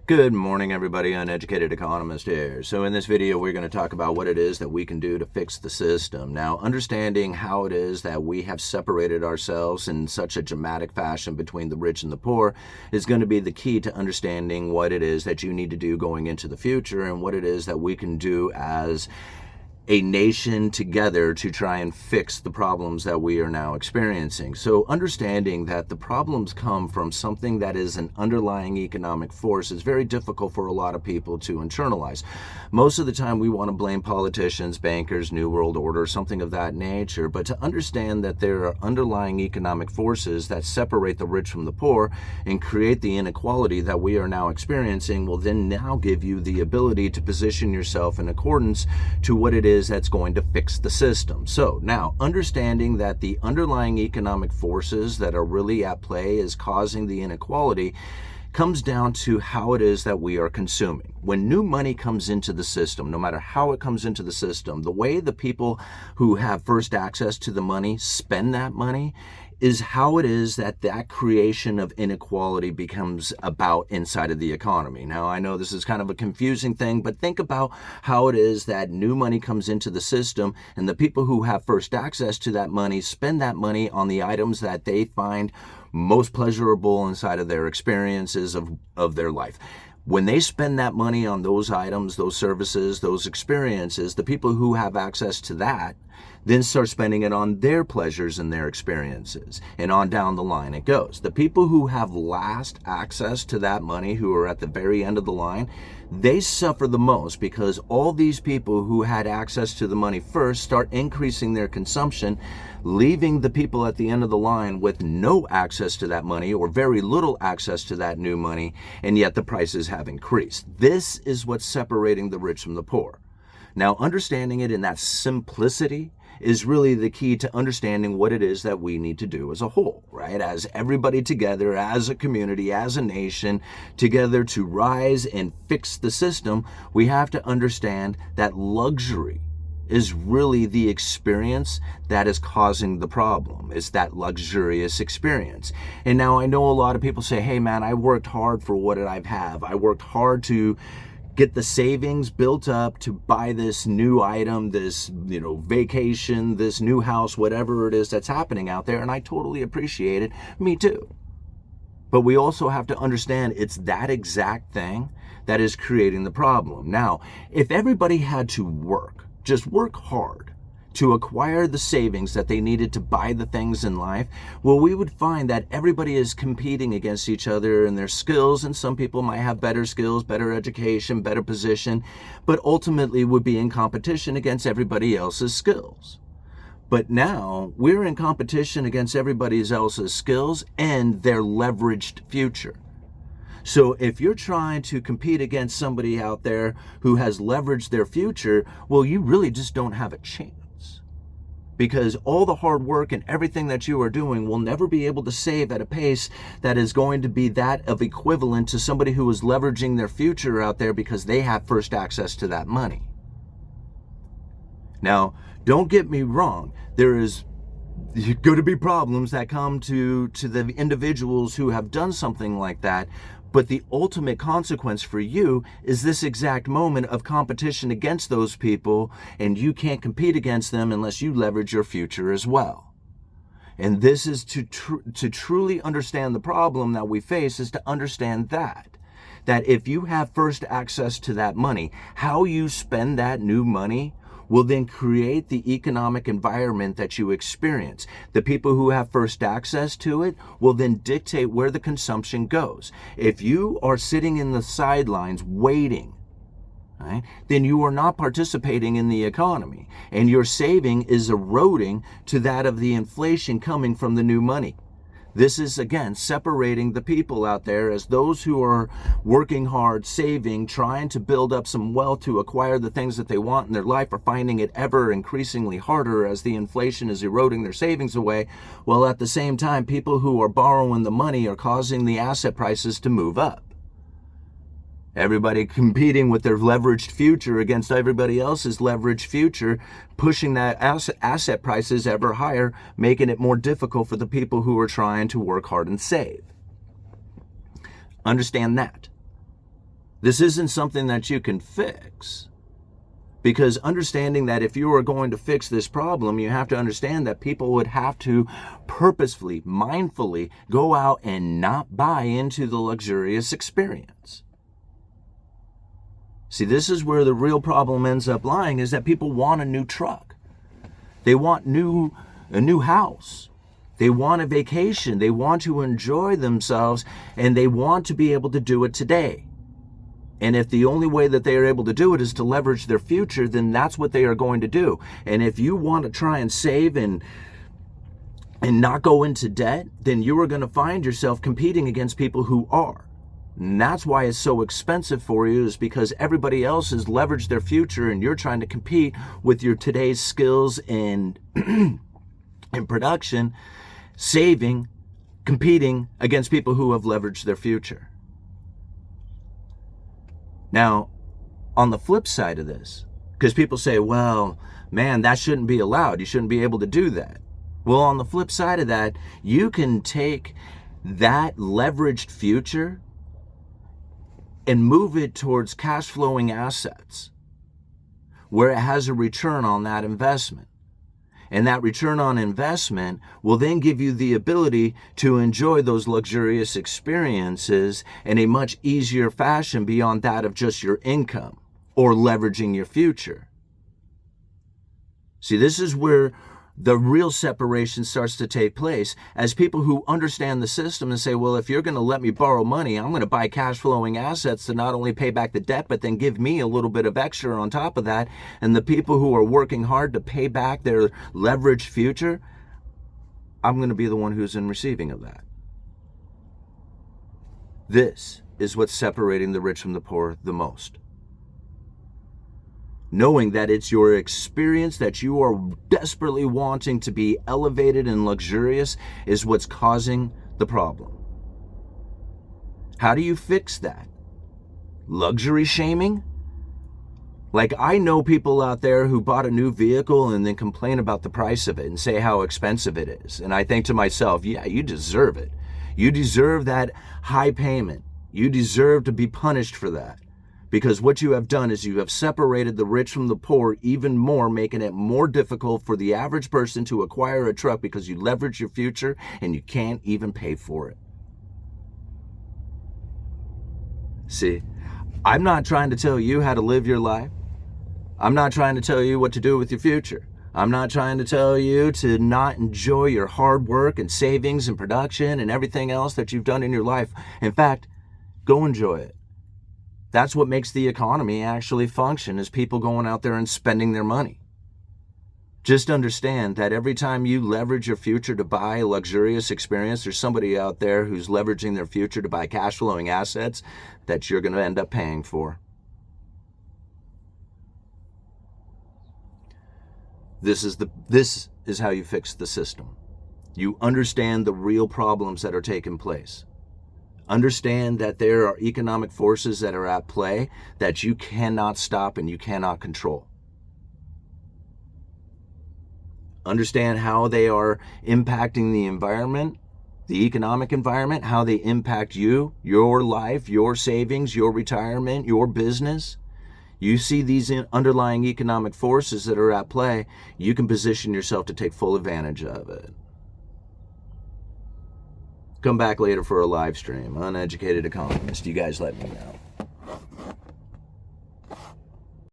Good morning, everybody. Uneducated Economist here. So in this video, we're going to talk about what it is that we can do to fix the system. Now, understanding how it is that we have separated ourselves in such a dramatic fashion between the rich and the poor is going to be the key to understanding what it is that you need to do going into the future and what it is that we can do as a nation together to try and fix the problems that we are now experiencing. So understanding that the problems come from something that is an underlying economic force is very difficult for a lot of people to internalize. Most of the time we want to blame politicians, bankers, New World Order, something of that nature, but to understand that there are underlying economic forces that separate the rich from the poor and create the inequality that we are now experiencing will then now give you the ability to position yourself in accordance to what it is that's going to fix the system. So now, understanding that the underlying economic forces that are really at play is causing the inequality comes down to how it is that we are consuming. When new money comes into the system, no matter how it comes into the system, the way the people who have first access to the money spend that money is how it is that that creation of inequality becomes about inside of the economy. Now, I know this is kind of a confusing thing, but think about how it is that new money comes into the system and the people who have first access to that money spend that money on the items that they find most pleasurable inside of their experiences of their life. When they spend that money on those items, those services, those experiences, the people who have access to that then start spending it on their pleasures and their experiences. And on down the line it goes. The people who have last access to that money, who are at the very end of the line, they suffer the most because all these people who had access to the money first start increasing their consumption, leaving the people at the end of the line with no access to that money or very little access to that new money, and yet the prices have increased. This is what's separating the rich from the poor. Now, understanding it in that simplicity is really the key to understanding what it is that we need to do as a whole, right? As everybody together, as a community, as a nation, together to rise and fix the system, we have to understand that luxury is really the experience that is causing the problem. It's that luxurious experience. And now I know a lot of people say, hey man, I worked hard for what I have. I worked hard to get the savings built up to buy this new item, this, vacation, this new house, whatever it is that's happening out there. And I totally appreciate it. Me too. But we also have to understand it's that exact thing that is creating the problem. Now, if everybody had to just work hard to acquire the savings that they needed to buy the things in life, well, we would find that everybody is competing against each other in their skills, and some people might have better skills, better education, better position, but ultimately would be in competition against everybody else's skills. But now we're in competition against everybody else's skills and their leveraged future. So if you're trying to compete against somebody out there who has leveraged their future, well, you really just don't have a chance. Because all the hard work and everything that you are doing will never be able to save at a pace that is going to be that of equivalent to somebody who is leveraging their future out there because they have first access to that money. Now, don't get me wrong. There is going to be problems that come to the individuals who have done something like that. But the ultimate consequence for you is this exact moment of competition against those people, and you can't compete against them unless you leverage your future as well. And this is to truly understand the problem that we face, is to understand that if you have first access to that money, how you spend that new money will then create the economic environment that you experience. The people who have first access to it will then dictate where the consumption goes. If you are sitting in the sidelines waiting, right, then you are not participating in the economy, and your saving is eroding to that of the inflation coming from the new money. This is, again, separating the people out there as those who are working hard, saving, trying to build up some wealth to acquire the things that they want in their life, are finding it ever increasingly harder as the inflation is eroding their savings away, while at the same time, people who are borrowing the money are causing the asset prices to move up. Everybody competing with their leveraged future against everybody else's leveraged future, pushing that asset prices ever higher, making it more difficult for the people who are trying to work hard and save. Understand that. This isn't something that you can fix. Because understanding that if you are going to fix this problem, you have to understand that people would have to purposefully, mindfully go out and not buy into the luxurious experience. See, this is where the real problem ends up lying, is that people want a new truck. They want a new house. They want a vacation. They want to enjoy themselves, and they want to be able to do it today. And if the only way that they are able to do it is to leverage their future, then that's what they are going to do. And if you want to try and save and not go into debt, then you are going to find yourself competing against people who are. And that's why it's so expensive for you, is because everybody else has leveraged their future and you're trying to compete with your today's skills and in production, saving, competing against people who have leveraged their future. Now, on the flip side of this, because people say, well, man, that shouldn't be allowed. You shouldn't be able to do that. Well, on the flip side of that, you can take that leveraged future and move it towards cash flowing assets where it has a return on that investment. And that return on investment will then give you the ability to enjoy those luxurious experiences in a much easier fashion beyond that of just your income or leveraging your future. See, this is where the real separation starts to take place, as people who understand the system and say, well, if you're going to let me borrow money, I'm going to buy cash flowing assets to not only pay back the debt, but then give me a little bit of extra on top of that. And the people who are working hard to pay back their leveraged future, I'm going to be the one who's in receiving of that. This is what's separating the rich from the poor the most. Knowing that it's your experience that you are desperately wanting to be elevated and luxurious is what's causing the problem. How do you fix that? Luxury shaming? Like, I know people out there who bought a new vehicle and then complain about the price of it and say how expensive it is. And I think to myself, yeah, you deserve it. You deserve that high payment. You deserve to be punished for that. Because what you have done is you have separated the rich from the poor even more, making it more difficult for the average person to acquire a truck because you leverage your future and you can't even pay for it. See, I'm not trying to tell you how to live your life. I'm not trying to tell you what to do with your future. I'm not trying to tell you to not enjoy your hard work and savings and production and everything else that you've done in your life. In fact, go enjoy it. That's what makes the economy actually function, is people going out there and spending their money. Just understand that every time you leverage your future to buy a luxurious experience, there's somebody out there who's leveraging their future to buy cash flowing assets that you're going to end up paying for. This is how you fix the system. You understand the real problems that are taking place. Understand that there are economic forces that are at play that you cannot stop and you cannot control. Understand how they are impacting the environment, the economic environment, how they impact you, your life, your savings, your retirement, your business. You see these underlying economic forces that are at play, you can position yourself to take full advantage of it. Come back later for a live stream. Uneducated Economist. You guys let me know.